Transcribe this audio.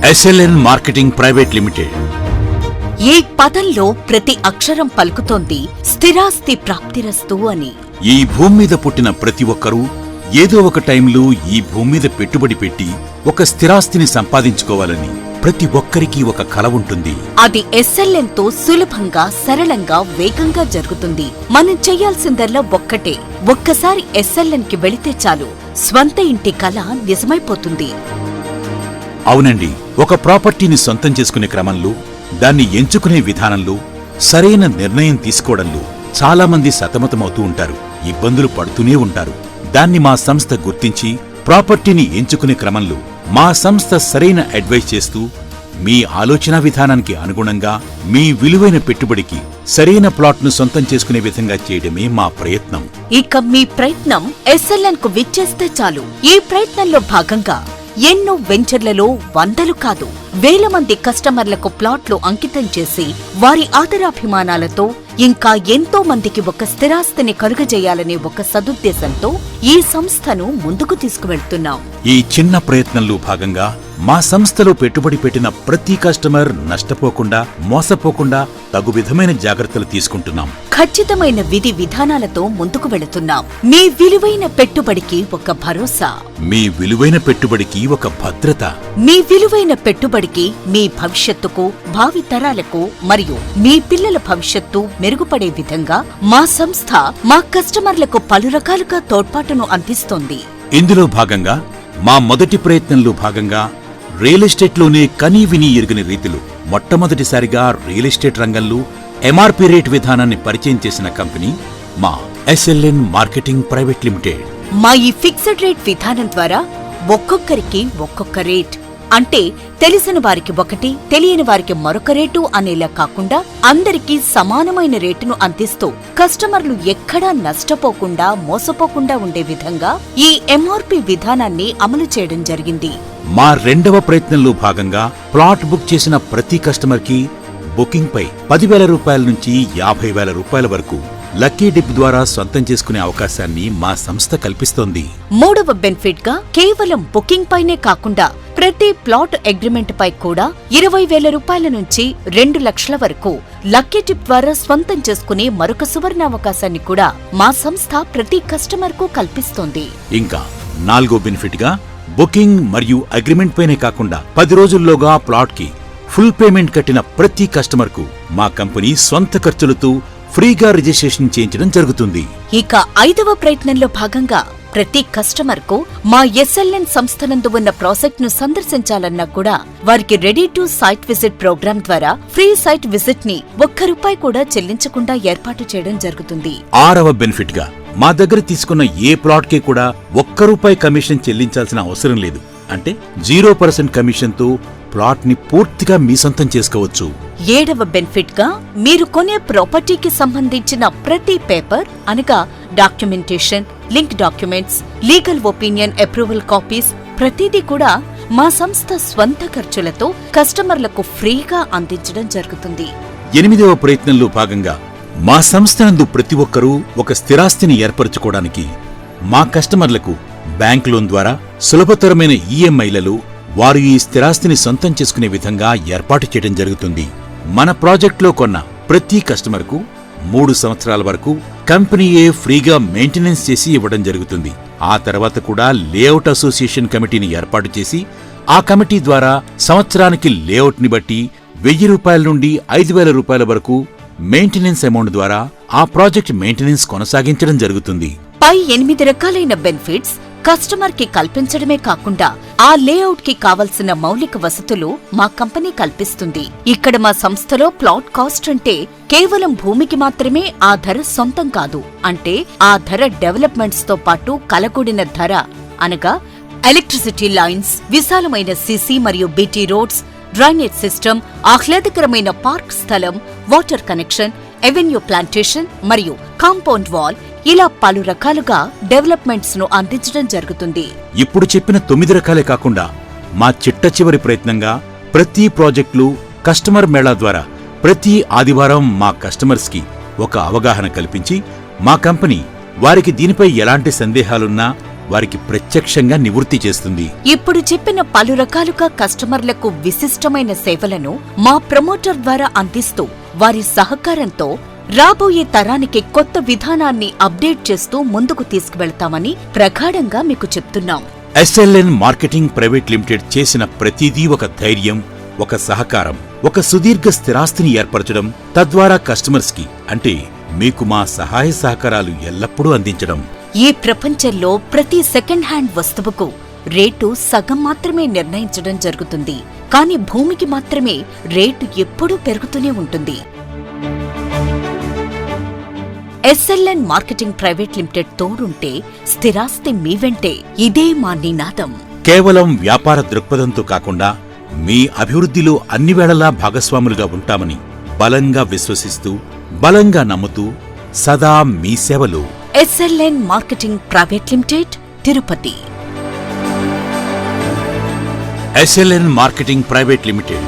SLN marketing private limited. ఈ పదంలో ప్రతి అక్షరం పలుకుతోంది స్థిరాస్తి ప్రాప్తిరస్తు అని. ఈ భూమి మీద పుట్టిన ప్రతి ఒక్కరూ ఏదో ఒక టైంలో ఈ భూమి మీద పెట్టుబడి పెట్టి ఒక స్థిరాస్తిని సంపాదించుకోవాలని ప్రతి ఒక్కరికి ఒక కల ఉంటుంది. అది SLN తో సులభంగా, సరళంగా, వేగంగా జరుగుతుంది. మనం చెయ్యాల్సిందల్లా ఒక్కటే, ఒక్కసారి SLN కి వెళితే చాలు, స్వంత ఇంటి కల నిజమైపోతుంది. అవునండి, ఒక ప్రాపర్టీని సొంతం చేసుకునే క్రమంలో, దాన్ని ఎంచుకునే విధానంలో, సరైన నిర్ణయం తీసుకోవడంలో చాలా మంది సతమతమవుతూ ఉంటారు, ఇబ్బందులు పడుతూనే ఉంటారు. దాన్ని మా సంస్థ గుర్తించి ప్రాపర్టీని ఎంచుకునే క్రమంలో మా సంస్థ సరైన అడ్వైస్ చేస్తూ మీ ఆలోచన విధానానికి అనుగుణంగా మీ విలువైన పెట్టుబడికి సరైన ప్లాట్ను సొంతం చేసుకునే విధంగా చేయడమే మా ప్రయత్నం. ఇక మీ ప్రయత్నం SLN కు విచ్చేస్తే చాలు. ఈ ప్రయత్నంలో భాగంగా ఎన్నో వెంచర్లలో వందలు కాదు, వేల మంది కస్టమర్లకు ప్లాట్లు అంకితం చేసి వారి ఆదరాభిమానాలతో ఇంకా ఎంతో మందికి ఒక స్థిరాస్తిని కలుగజేయాలనే ఒక సదుద్దేశంతో ఈ సంస్థను ముందుకు తీసుకువెళ్తున్నాం. ఈ చిన్న ప్రయత్నంలో భాగంగా మా సంస్థలో పెట్టుబడి పెట్టిన ప్రతి కస్టమర్ నష్టపోకుండా, మోసపోకుండా తగు విధమైన జాగ్రత్తలు తీసుకుంటున్నాం. ఖచ్చితమైన విధి విధానాలతో ముందుకు వెళుతున్నాం. మీ విలువైన పెట్టుబడికి ఒక భరోసా, మీ విలువైన పెట్టుబడికి ఒక భద్రత, మీ విలువైన పెట్టుబడికి మీ భవిష్యత్తుకు, భావి తరాలకు మరియు మీ పిల్లల భవిష్యత్తు మెరుగుపడే విధంగా మా సంస్థ మా కస్టమర్లకు పలు రకాలుగా తోడ్పాటును అందిస్తోంది. ఇందులో భాగంగా మా మొదటి ప్రయత్నంలో భాగంగా రియల్ ఎస్టేట్లోనే కనీ విని ఎరుగని రీతిలో మొట్టమొదటిసారిగా రియల్ ఎస్టేట్ రంగంలో MRP రేట్ విధానాన్ని పరిచయం చేసిన కంపెనీ మా SLN మార్కెటింగ్ ప్రైవేట్ లిమిటెడ్. మా ఈ ఫిక్స్డ్ రేట్ విధానం ద్వారా ఒక్కొక్కరికి ఒక్కొక్క రేట్, అంటే తెలిసిన వారికి ఒకటి, తెలియని వారికి మరొక రేటు అనేలా కాకుండా అందరికీ సమానమైన రేటును అందిస్తూ కస్టమర్లు ఎక్కడా నష్టపోకుండా, మోసపోకుండా ఉండే విధంగా ఈ MRP విధానాన్ని అమలు చేయడం జరిగింది. మా రెండవ ప్రయత్నంలో భాగంగా ప్లాట్ బుక్ చేసిన ప్రతి కస్టమర్కి బుకింగ్ పై 10,000 రూపాయల నుంచి 50,000 రూపాయల వరకు లక్కీ డిప్ ద్వారా సొంతం చేసుకునే అవకాశాన్ని మా సంస్థ కల్పిస్తోంది. మూడవ బెనిఫిట్ గా కేవలం బుకింగ్ పైనే కాకుండా ప్రతి ప్లాట్ అగ్రిమెంట్ పై కూడా 20,000 రూపాయల నుంచి 2 లక్షల వరకు లక్కీ డిప్ ద్వారా స్వంతం చేసుకునే మరొక సువర్ణావకాశాన్ని కూడా మా సంస్థ ప్రతి కస్టమర్ కు కల్పిస్తోంది. ఇంకా నాలుగో బెనిఫిట్ గా బుకింగ్ మరియు అగ్రిమెంట్ పైనే కాకుండా 10 రోజుల్లోగా ప్లాట్ కి ఫుల్ పేమెంట్ కట్టిన ప్రతి కస్టమర్ కు మా కంపెనీ స్వంత ఖర్చులతో ఫ్రీగా రిజిస్ట్రేషన్ చేయించడం జరుగుతుంది. ఇక ఐదవ ప్రయత్నంలో భాగంగా ప్రతి కస్టమర్ కు మా SLN సంస్థనందు ఉన్న ప్రాజెక్ట్ ను సందర్శించాలన్నా కూడా వారికి ready to site visit program ద్వారా ఫ్రీ సైట్ విజిట్ ని ₹1 కూడా చెల్లించకుండా ఏర్పాటు చేయడం జరుగుతుంది. ఆరవ బెనిఫిట్ గా మా దగ్గర తీసుకున్న ఏ ప్లాట్ కి కూడా ₹1 కమిషన్ చెల్లించాల్సిన అవసరం లేదు. అంటే 0% కమిషన్ తో ప్లాట్ ని పూర్తిగా మీ సొంతం చేసుకోవచ్చు. ఏడవ బెనిఫిట్ గా మీరు కొనే ప్రాపర్టీకి సంబంధించిన ప్రతి పేపర్ అనగా documentation, link documents, legal opinion approval copies ప్రతిదీ కూడా మా సంస్థ స్వంత ఖర్చులతో కస్టమర్లకు ఫ్రీగా అందించడం జరుగుతుంది. ఎనిమిదవ ప్రయత్నంలో భాగంగా మా సంస్థనందు ప్రతి ఒక్కరూ ఒక స్థిరాస్తిని ఏర్పరచుకోవడానికి మా కస్టమర్లకు బ్యాంక్ లోన్ ద్వారా సులభతరమైన EMIలలో వారు ఈ స్థిరాస్తిని సొంతం చేసుకునే విధంగా ఏర్పాటు చేయడం జరుగుతుంది. మన ప్రాజెక్టులో కొన్న ప్రతి కస్టమర్కు 3 సంవత్సరాల వరకు కంపెనీయే ఫ్రీగా మెయింటెనెన్స్ చేసి ఇవ్వడం జరుగుతుంది. ఆ తర్వాత కూడా లేఅవుట్ అసోసియేషన్ కమిటీని ఏర్పాటు చేసి ఆ కమిటీ ద్వారా సంవత్సరానికి లేఅవుట్ ని బట్టి ₹1,000 నుండి ₹5,000 రూపాయల వరకు మెయింటెనెన్స్ అమౌంట్ ద్వారా ఆ ప్రాజెక్ట్ మెయింటెనెన్స్ కొనసాగించడం జరుగుతుంది. పై 8 రకాలైన బెనిఫిట్స్ కస్టమర్ కి కల్పించడమే కాకుండా ఆ లేఅవుట్ కి కావలసిన మౌలిక వసతులు మా కంపెనీ కల్పిస్తుంది. ఇక్కడ మా సంస్థలో ప్లాట్ కాస్ట్ అంటే కేవలం భూమికి మాత్రమే ఆ ధర సొంతం కాదు, అంటే ఆ ధర డెవలప్మెంట్స్ తో పాటు కలగూడిన ధర అనగా ఎలక్ట్రిసిటీ లైన్స్, విశాలమైన CC మరియు BT రోడ్స్, డ్రైనేజ్ సిస్టమ్, ఆహ్లాదకరమైన పార్క్ స్థలం, వాటర్ కనెక్షన్, ఎవెన్యూ ప్లాంటేషన్ మరియు కాంపౌండ్ వాల్, ఇలా పలు రకాలుగా డెవలప్మెంట్స్ ను అందించడం జరుగుతుంది. ఇప్పుడు చెప్పిన 9 రకాలే కాకుండా మా చిట్ట చివరి ప్రయత్నంగా ప్రతి ప్రాజెక్టులు కస్టమర్ మేళా ద్వారా ప్రతి ఆదివారం మా కస్టమర్స్ కి ఒక అవగాహన కల్పించి మా కంపెనీ వారికి దీనిపై ఎలాంటి సందేహాలున్నా వారికి ప్రత్యక్షంగా నివృత్తి చేస్తుంది. ఇప్పుడు చెప్పిన పలు రకాలుగా కస్టమర్లకు విశిష్టమైన సేవలను మా ప్రమోటర్ ద్వారా అందిస్తూ వారి సహకారంతో రాబోయే తరానికి కొత్త విధానాన్ని అప్డేట్ చేస్తూ ముందుకు తీసుకువెళ్తామని ప్రగాఢంగా మీకు చెప్తున్నాం. SLN మార్కెటింగ్ ప్రైవేట్ లిమిటెడ్ చేసిన ప్రతిదీ ఒక ధైర్యం, ఒక సహకారం, ఒక సుదీర్ఘ స్థిరాస్తిని ఏర్పరచడం, తద్వారా కస్టమర్స్ కి అంటే మీకు మా సహాయ సహకారాలు ఎల్లప్పుడూ అందించడం. ఈ ప్రపంచంలో ప్రతి సెకండ్ హ్యాండ్ వస్తువుకు రేటు సగం మాత్రమే నిర్ణయించడం జరుగుతుంది. కానీ భూమికి మాత్రమే రేటు ఎప్పుడూ పెరుగుతూనే ఉంటుంది. SLN మార్కెటింగ్ ప్రైవేట్ లిమిటెడ్ తోడుంటే స్థిరాస్తి మీ వెంటే. ఇదే మా నినాదం. కేవలం వ్యాపార దృక్పథంతో కాకుండా మీ అభివృద్ధిలో అన్ని వేళలా భాగస్వాములుగా ఉంటామని బలంగా విశ్వసిస్తూ, బలంగా నమ్ముతూ సదా మీ సేవలో SLN marketing private limited, Tirupati. SLN marketing private limited.